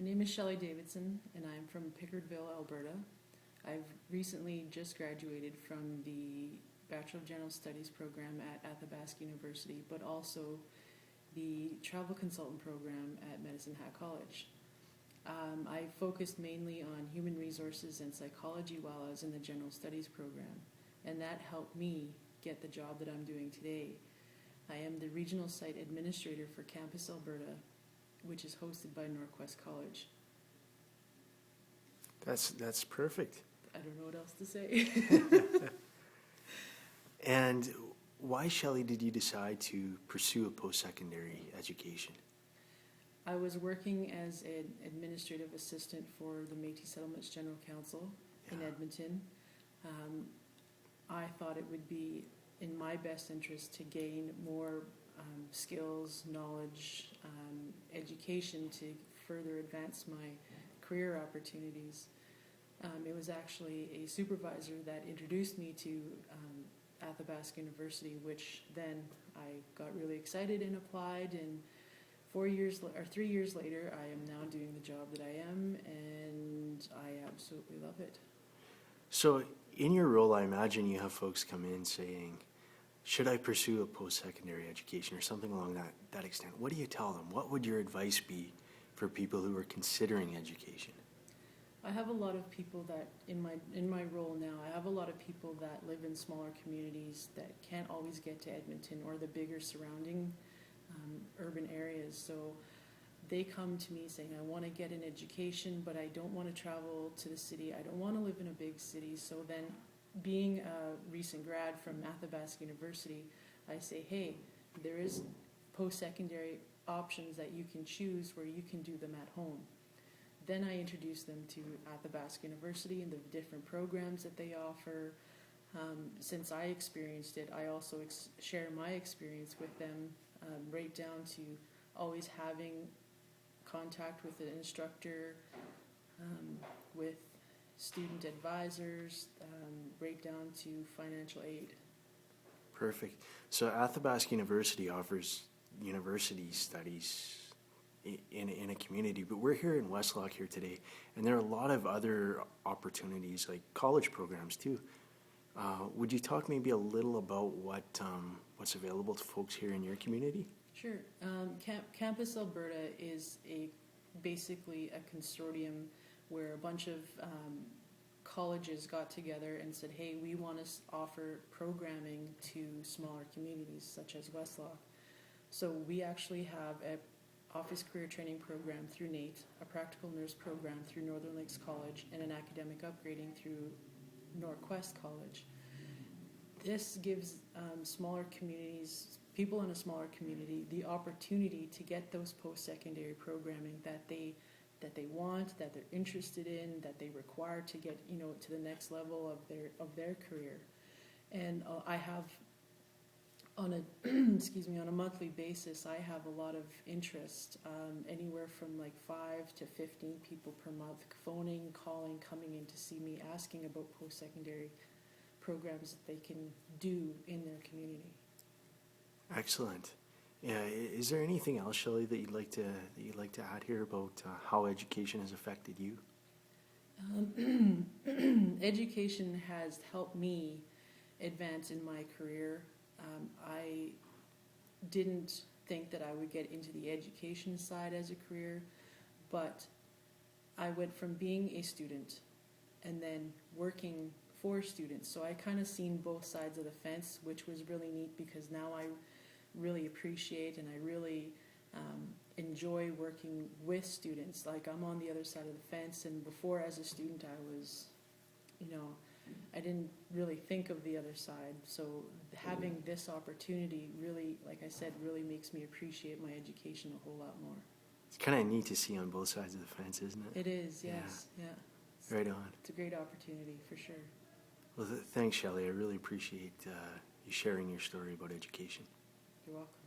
My name is Shelly Davidson, and I'm from Pickardville, Alberta. I've recently just graduated from the Bachelor of General Studies program at Athabasca University, but also the Travel Consultant program at Medicine Hat College. I focused mainly on human resources and psychology while I was in the General Studies program, and that helped me get the job that I'm doing today. I am the Regional Site Administrator for Campus Alberta, which is hosted by NorQuest College. That's perfect. I don't know what else to say. And why, Shelly, did you decide to pursue a post-secondary education? I was working as an administrative assistant for the Métis Settlements General Council in Edmonton. I thought it would be in my best interest to gain more skills, knowledge, education to further advance my career opportunities. It was actually a supervisor that introduced me to Athabasca University, which then I got really excited and applied, and 3 years later, I am now doing the job that I am, and I absolutely love it. So in your role, I imagine you have folks come in saying, should I pursue a post-secondary education or something along that extent? What do you tell them? What would your advice be for people who are considering education? I have a lot of people that, in my role now, I have a lot of people that live in smaller communities that can't always get to Edmonton or the bigger surrounding urban areas. So they come to me saying, I want to get an education, but I don't want to travel to the city. I don't want to live in a big city. So then, being a recent grad from Athabasca University, I say, hey, there is post-secondary options that you can choose where you can do them at home. Then I introduce them to Athabasca University and the different programs that they offer. Since I experienced it, I also share my experience with them, right down to always having contact with an instructor, with student advisors, right down to financial aid. Perfect. So Athabasca University offers university studies in a community, but we're here in Westlock here today, and there are a lot of other opportunities like college programs too. Would you talk maybe a little about what's available to folks here in your community? Sure. Campus Alberta is basically a consortium where a bunch of colleges got together and said, hey, we want to offer programming to smaller communities such as Westlock. So we actually have a office career training program through NATE, a practical nurse program through Northern Lakes College, and an academic upgrading through NorQuest College. This gives smaller communities, people in a smaller community, the opportunity to get those post-secondary programming that they want, that they're interested in, that they require to get to the next level of their career. And I have on a monthly basis, I have a lot of interest, anywhere from like 5 to 15 people per month phoning, calling, coming in to see me, asking about post-secondary programs that they can do in their community. Excellent. Yeah. Is there anything else, Shelly, that you'd like to add here about how education has affected you? Education has helped me advance in my career. I didn't think that I would get into the education side as a career, but I went from being a student and then working for students. So I kind of seen both sides of the fence, which was really neat because now I really appreciate and I really enjoy working with students. Like I'm on the other side of the fence, and before as a student I was, I didn't really think of the other side. So having this opportunity really, like I said, really makes me appreciate my education a whole lot more. It's kind of neat to see on both sides of the fence, isn't it? It is, yes. Yeah. Right on. It's a great opportunity for sure. Well, thanks, Shelly. I really appreciate you sharing your story about education. You're welcome.